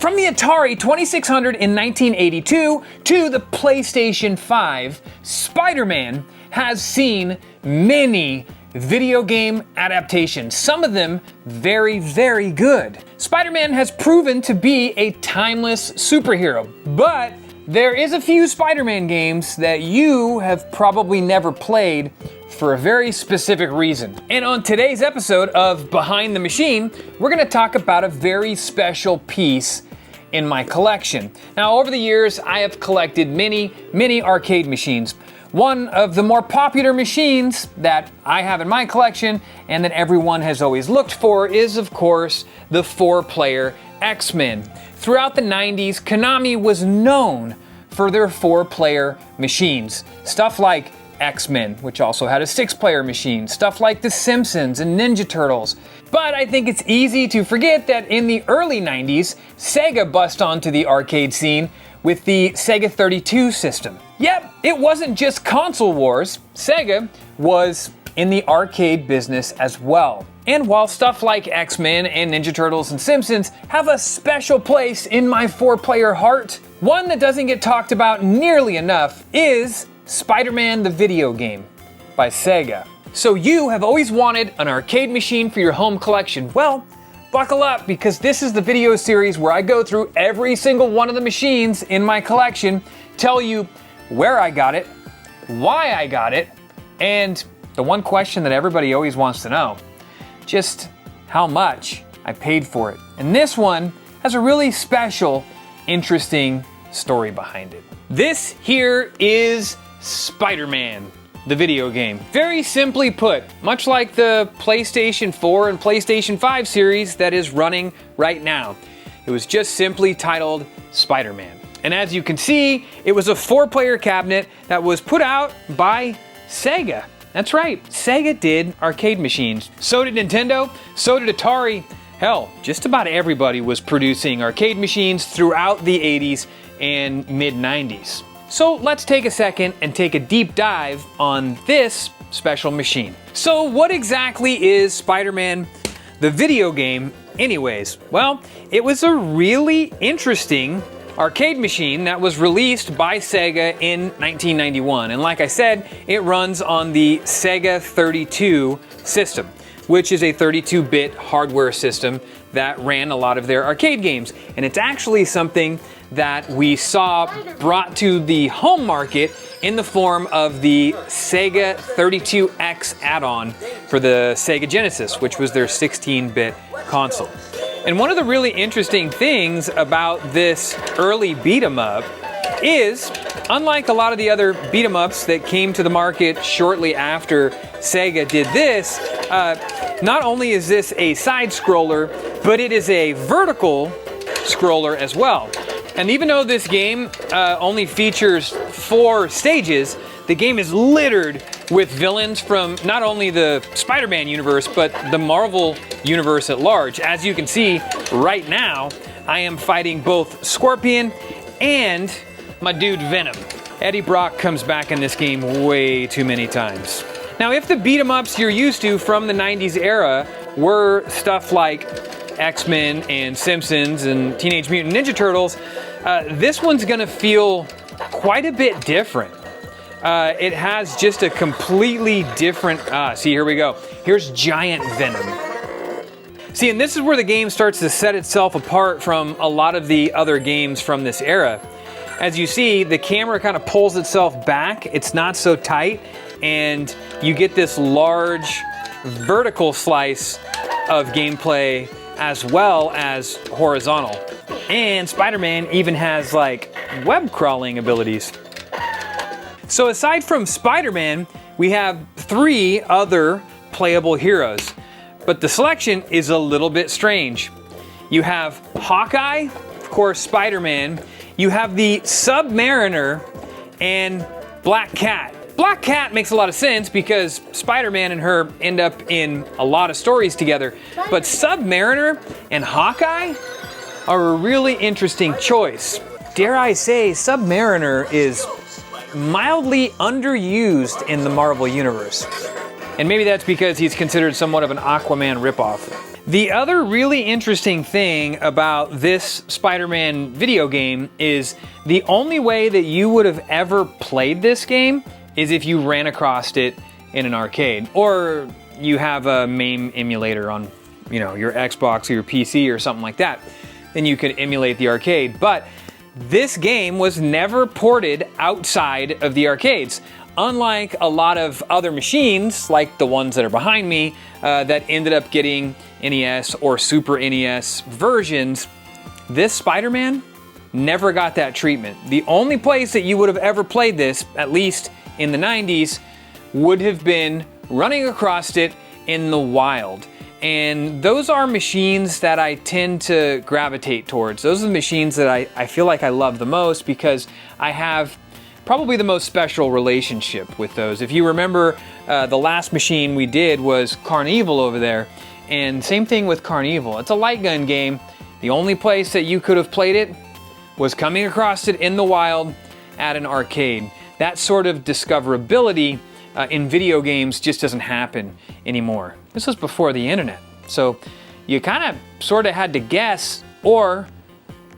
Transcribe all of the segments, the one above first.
From the Atari 2600 in 1982 to the PlayStation 5, Spider-Man has seen many video game adaptations, some of them very, very good. Spider-Man has proven to be a timeless superhero, but there is a few Spider-Man games that you have probably never played for a very specific reason. And on today's episode of Behind the Machine, we're gonna talk about a very special piece in my collection. Now, over the years, I have collected many arcade machines. One of the more popular machines that I have in my collection and that everyone has always looked for is, of course, the 4-player X-Men. Throughout the 90s, Konami was known for their 4-player machines. Stuff like X-Men, which also had a 6-player machine, stuff like The Simpsons and Ninja Turtles. But I think it's easy to forget that in the early 90s, Sega bust onto the arcade scene with the Sega 32 system. Yep, it wasn't just console wars. Sega was in the arcade business as well. And while stuff like X-Men and Ninja Turtles and Simpsons have a special place in my 4-player heart, one that doesn't get talked about nearly enough is Spider-Man the video game by Sega. So you have always wanted an arcade machine for your home collection. Well, buckle up, because this is the video series where I go through every single one of the machines in my collection, tell you where I got it, why I got it, and the one question that everybody always wants to know, just how much I paid for it. And this one has a really special, interesting story behind it. This here is Spider-Man, the video game. Very simply put, much like the PlayStation 4 and PlayStation 5 series that is running right now. It was just simply titled Spider-Man. And as you can see, it was a 4-player cabinet that was put out by Sega. That's right, Sega did arcade machines. So did Nintendo, so did Atari. Hell, just about everybody was producing arcade machines throughout the 80s and mid-90s. So let's take a second and take a deep dive on this special machine. So what exactly is Spider-Man the video game anyways? Well, it was a really interesting arcade machine that was released by Sega in 1991. And like I said, it runs on the Sega 32 system, which is a 32-bit hardware system that ran a lot of their arcade games. And it's actually something that we saw brought to the home market in the form of the Sega 32X add-on for the Sega Genesis, which was their 16-bit console. And one of the really interesting things about this early beat-em-up is, unlike a lot of the other beat-em-ups that came to the market shortly after Sega did this, not only is this a side-scroller, but it is a vertical scroller as well. And even though this game only features 4 stages, the game is littered with villains from not only the Spider-Man universe, but the Marvel universe at large. As you can see right now, I am fighting both Scorpion and my dude Venom. Eddie Brock comes back in this game way too many times. Now, if the beat-em-ups you're used to from the 90s era were stuff like X-Men and Simpsons and Teenage Mutant Ninja Turtles, this one's gonna feel quite a bit different. It has just a completely different, see, here we go. Here's Giant Venom. See, and this is where the game starts to set itself apart from a lot of the other games from this era. As you see, the camera kind of pulls itself back. It's not so tight, and you get this large vertical slice of gameplay as well as horizontal. And Spider-Man even has like web crawling abilities. So aside from Spider-Man, we have 3 other playable heroes, but the selection is a little bit strange. You have Hawkeye, of course Spider-Man, you have the Submariner, and Black Cat. Black Cat makes a lot of sense because Spider-Man and her end up in a lot of stories together, but Submariner and Hawkeye are a really interesting choice. Dare I say, Submariner is mildly underused in the Marvel Universe. And maybe that's because he's considered somewhat of an Aquaman ripoff. The other really interesting thing about this Spider-Man video game is the only way that you would have ever played this game is if you ran across it in an arcade, or you have a MAME emulator on, you know, your Xbox or your PC or something like that. Then you could emulate the arcade. But this game was never ported outside of the arcades. Unlike a lot of other machines, like the ones that are behind me, that ended up getting NES or Super NES versions, this Spider-Man never got that treatment. The only place that you would have ever played this, at least in the 90s, would have been running across it in the wild. And those are machines that I tend to gravitate towards. Those are the machines that I feel like I love the most because I have probably the most special relationship with those. If you remember, the last machine we did was Carnival over there. And same thing with Carnival. It's a light gun game. The only place that you could have played it was coming across it in the wild at an arcade. That sort of discoverability in video games just doesn't happen anymore. This was before the internet. So you kind of sort of had to guess or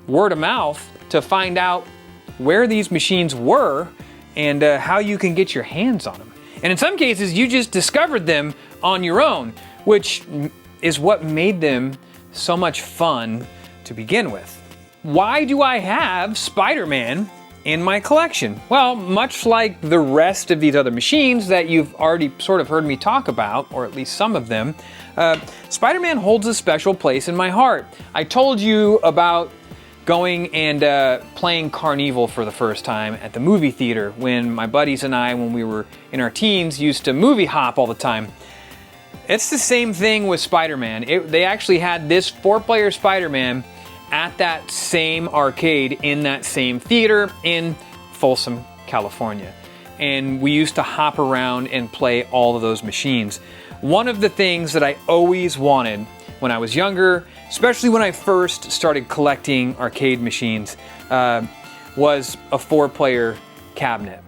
word of mouth to find out where these machines were and how you can get your hands on them. And in some cases, you just discovered them on your own, which is what made them so much fun to begin with. Why do I have Spider-Man in my collection? Well, much like the rest of these other machines that you've already sort of heard me talk about, or at least some of them, Spider-Man holds a special place in my heart. I told you about going and playing Carnival for the first time at the movie theater when my buddies and I, when we were in our teens, used to movie hop all the time. It's the same thing with Spider-Man. They actually had this 4-player Spider-Man at that same arcade in that same theater in Folsom, California. And we used to hop around and play all of those machines. One of the things that I always wanted when I was younger, especially when I first started collecting arcade machines, was a 4-player cabinet.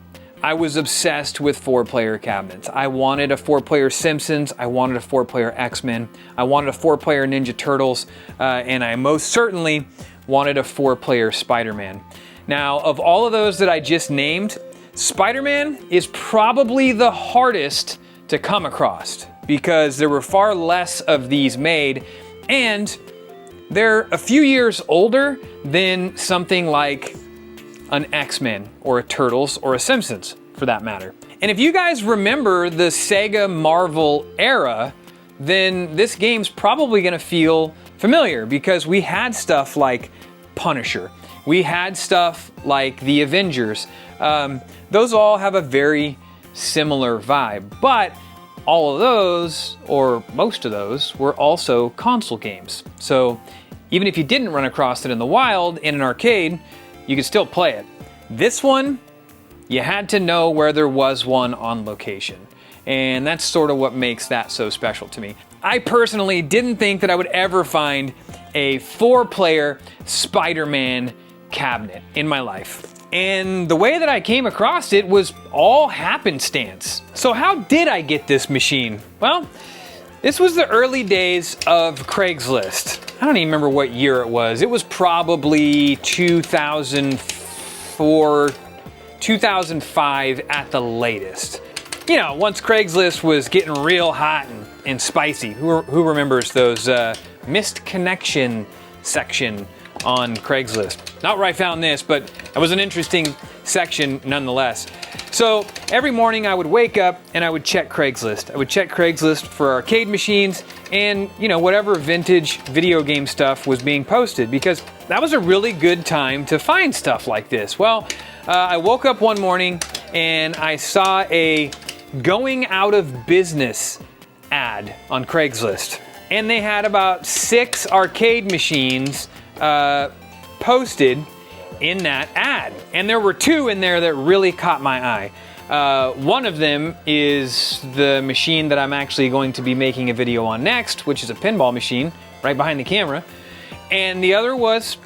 I was obsessed with 4-player cabinets. I wanted a 4-player Simpsons, I wanted a 4-player X-Men, I wanted a 4-player Ninja Turtles, and I most certainly wanted a 4-player Spider-Man. Now, of all of those that I just named, Spider-Man is probably the hardest to come across because there were far less of these made, and they're a few years older than something like an X-Men or a Turtles or a Simpsons for that matter. And if you guys remember the Sega Marvel era, then this game's probably gonna feel familiar because we had stuff like Punisher. We had stuff like the Avengers. Those all have a very similar vibe, but all of those, or most of those, were also console games. So even if you didn't run across it in the wild in an arcade, you could still play it. This one, you had to know where there was one on location. And that's sort of what makes that so special to me. I personally didn't think that I would ever find a 4-player Spider-Man cabinet in my life. And the way that I came across it was all happenstance. So how did I get this machine? Well, this was the early days of Craigslist. I don't even remember what year it was. It was probably 2004, 2005 at the latest. You know, once Craigslist was getting real hot and spicy. Who remembers those missed connection section on Craigslist? Not where I found this, but it was an interesting section nonetheless. So every morning I would wake up and I would check Craigslist. I would check Craigslist for arcade machines and, you know, whatever vintage video game stuff was being posted, because that was a really good time to find stuff like this. Well, I woke up one morning and I saw a going out of business ad on Craigslist. And they had about 6 arcade machines posted in that ad. And there were 2 in there that really caught my eye. One of them is the machine that I'm actually going to be making a video on next, which is a pinball machine right behind the camera. And the other was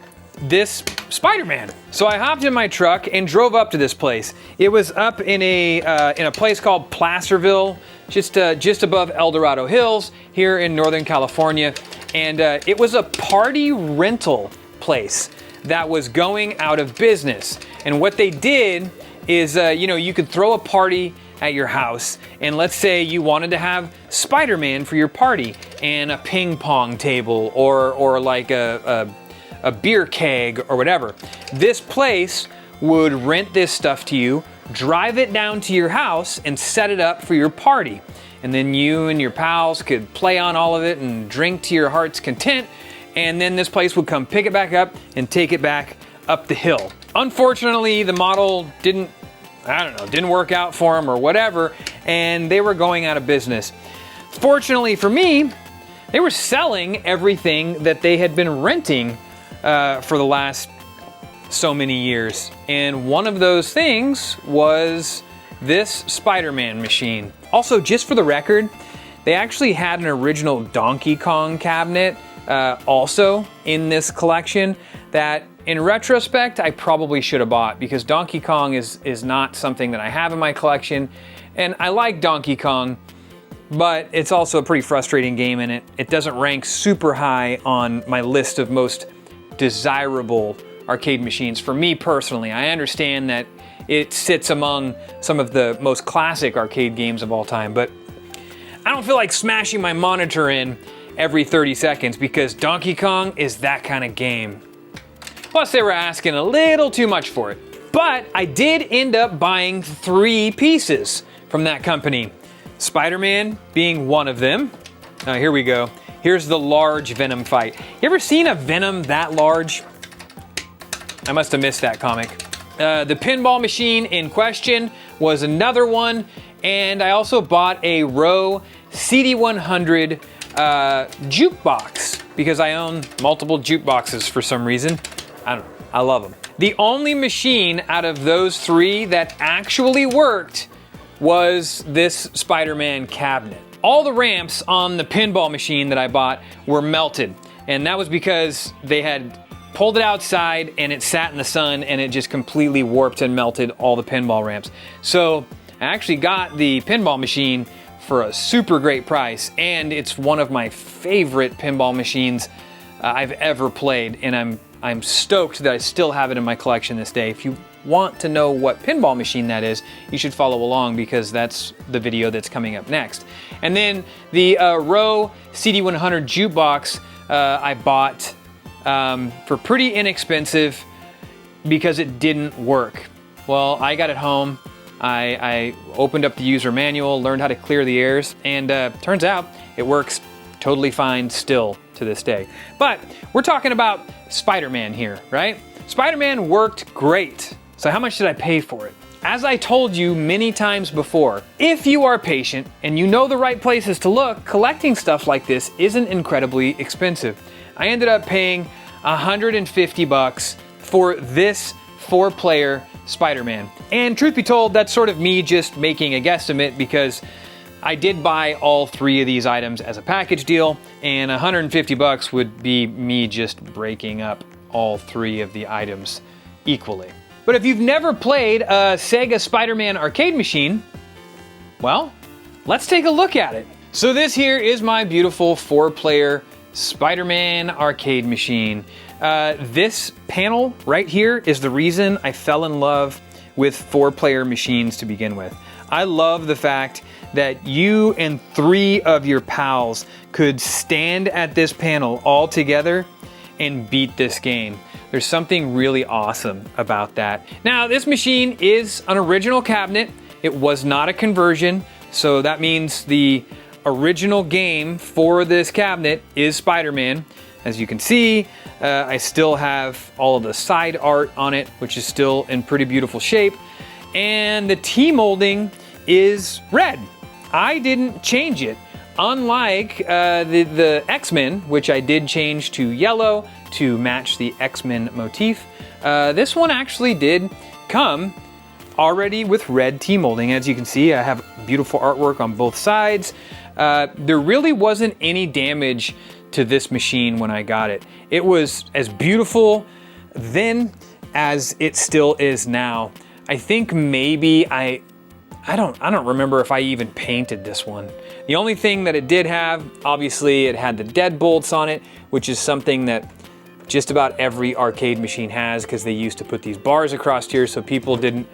this Spider-Man. So I hopped in my truck and drove up to this place. It was up in a place called Placerville, just above El Dorado Hills here in Northern California. And it was a party rental place that was going out of business. And what they did is, you know, you could throw a party at your house, and let's say you wanted to have Spider-Man for your party, and a ping pong table, or like a beer keg or whatever. This place would rent this stuff to you, drive it down to your house, and set it up for your party. And then you and your pals could play on all of it and drink to your heart's content, and then this place would come pick it back up and take it back up the hill. Unfortunately, the model didn't work out for them or whatever, and they were going out of business. Fortunately for me, they were selling everything that they had been renting for the last so many years. And one of those things was this Spider-Man machine. Also, just for the record, they actually had an original Donkey Kong cabinet also in this collection that, in retrospect, I probably should have bought, because Donkey Kong is not something that I have in my collection. And I like Donkey Kong, but it's also a pretty frustrating game, and it doesn't rank super high on my list of most desirable arcade machines for me personally. I understand that it sits among some of the most classic arcade games of all time, but I don't feel like smashing my monitor in every 30 seconds because Donkey Kong is that kind of game. Plus, they were asking a little too much for it. But I did end up buying 3 pieces from that company. Spider-Man being one of them. Now, here we go. Here's the large Venom fight. You ever seen a Venom that large? I must have missed that comic. The pinball machine in question was another one, and I also bought a Row CD100 jukebox because I own multiple jukeboxes for some reason. I don't know, I love them. The only machine out of those 3 that actually worked was this Spider-Man cabinet. All the ramps on the pinball machine that I bought were melted, and that was because they had pulled it outside and it sat in the sun and it just completely warped and melted all the pinball ramps. So I actually got the pinball machine for a super great price, and it's one of my favorite pinball machines I've ever played, and I'm stoked that I still have it in my collection this day. If you want to know what pinball machine that is, you should follow along because that's the video that's coming up next. And then the Row CD100 jukebox I bought for pretty inexpensive because it didn't work. Well, I got it home, I opened up the user manual, learned how to clear the airs, and turns out it works totally fine still to this day. But we're talking about Spider-Man here, right? Spider-Man worked great. So how much did I pay for it? As I told you many times before, if you are patient and you know the right places to look, collecting stuff like this isn't incredibly expensive. I ended up paying $150 for this 4-player Spider-Man. And truth be told, that's sort of me just making a guesstimate because I did buy all 3 of these items as a package deal, and $150 would be me just breaking up all 3 of the items equally. But if you've never played a Sega Spider-Man arcade machine, well, let's take a look at it. So this here is my beautiful 4-player Spider-Man arcade machine. This panel right here is the reason I fell in love with 4-player machines to begin with. I love the fact that you and 3 of your pals could stand at this panel all together and beat this game. There's something really awesome about that. Now, this machine is an original cabinet. It was not a conversion, so that means the original game for this cabinet is Spider-Man. As you can see, I still have all of the side art on it, which is still in pretty beautiful shape. And the T-molding is red. I didn't change it. Unlike the X-Men, which I did change to yellow to match the X-Men motif, this one actually did come already with red T-molding. As you can see, I have beautiful artwork on both sides. There really wasn't any damage to this machine when I got it. It was as beautiful then as it still is now. I think maybe I don't remember if I even painted this one. The only thing that it did have, obviously it had the deadbolts on it, which is something that just about every arcade machine has, because they used to put these bars across here so people didn't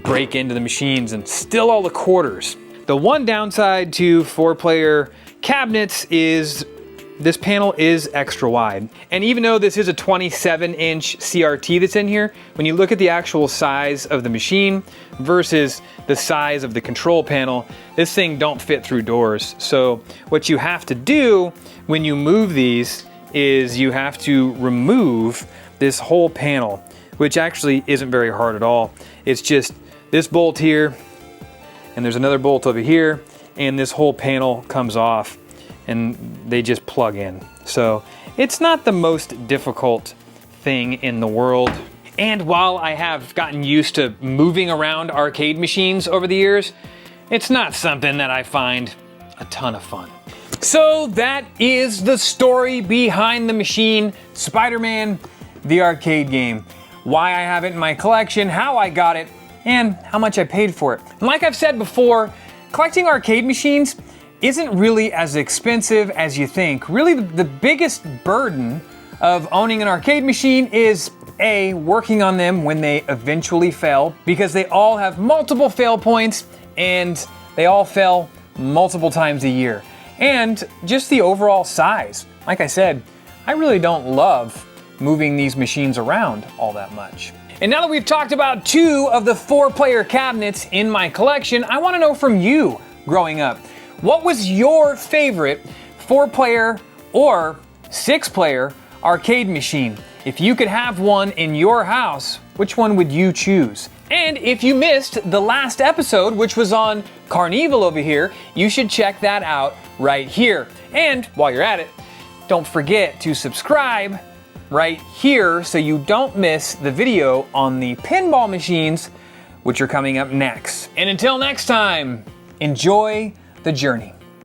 break into the machines and steal all the quarters. The one downside to 4-player cabinets is this panel is extra wide. And even though this is a 27-inch CRT that's in here, when you look at the actual size of the machine versus the size of the control panel, this thing don't fit through doors. So what you have to do when you move these is you have to remove this whole panel, which actually isn't very hard at all. It's just this bolt here, and there's another bolt over here, and this whole panel comes off, and they just plug in. So it's not the most difficult thing in the world. And while I have gotten used to moving around arcade machines over the years, it's not something that I find a ton of fun. So that is the story behind the machine, SpiderMan, the arcade game. Why I have it in my collection, how I got it, and how much I paid for it. And like I've said before, collecting arcade machines isn't really as expensive as you think. Really, the biggest burden of owning an arcade machine is A, working on them when they eventually fail, because they all have multiple fail points and they all fail multiple times a year. And just the overall size. Like I said, I really don't love moving these machines around all that much. And now that we've talked about 2 of the 4-player cabinets in my collection, I want to know from you growing up, what was your favorite 4-player or 6-player arcade machine? If you could have one in your house, which one would you choose? And if you missed the last episode, which was on Carnival over here, you should check that out right here. And while you're at it, don't forget to subscribe right here so you don't miss the video on the pinball machines, which are coming up next. And until next time, enjoy the journey.